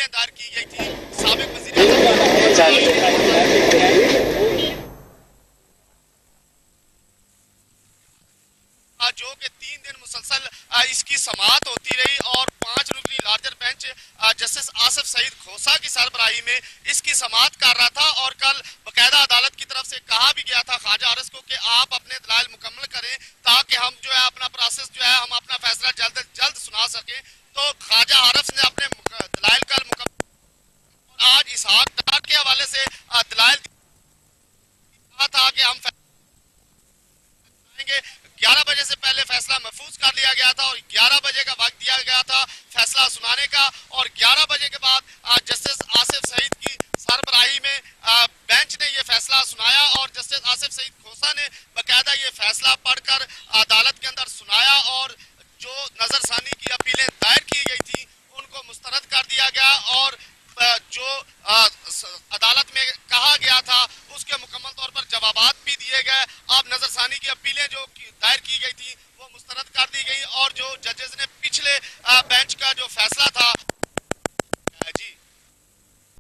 अपीलें दायर की गई थी साबिक जो कि 3 दिन मुसलसल इसकी समाअत होती रही और 5 रुकनी larger bench justice Asif Saeed Khosa की सरबराही में इसकी समाअत कर रहा था। और कल बाकायदा अदालत की तरफ से कहा भी गया था ख्वाजा आरस को कि आप अपने दलाइल मुकम्मल करें ताकि हम जो है अपना प्रोसेस जो है हम अपना फैसला जल्द से जल्द सुना सकें। तो ख्वाजा आरस ने अपने दलाइल कल मुकम्मल आज इसहाक डार के हवाले से दलाइल कहा था कि हम 11 बजे से पहले फैसला महफूज कर लिया गया था और 11 बजे का वक्त दिया गया था फैसला सुनाने का। और 11 बजे के बाद जस्टिस आसिफ सईद की सरबराही में बेंच ने ये फैसला सुनाया और जस्टिस आसिफ सईद खोसा ने बाकायदा ये फैसला पढ़कर अदालत के अंदर सुनाया और जो नजरसानी की अपीलें दायर की गई थी उनको मुस्तरद कर दिया गया और जो अदालत में कहा गया था उसके मुकम्मल तौर पर जवाबात भी दिए गए। अब नजरसानी की अपीलें जो दायर की गई थी वो मुस्तरद कर दी गई और जो जजेस ने पिछले बेंच का जो फैसला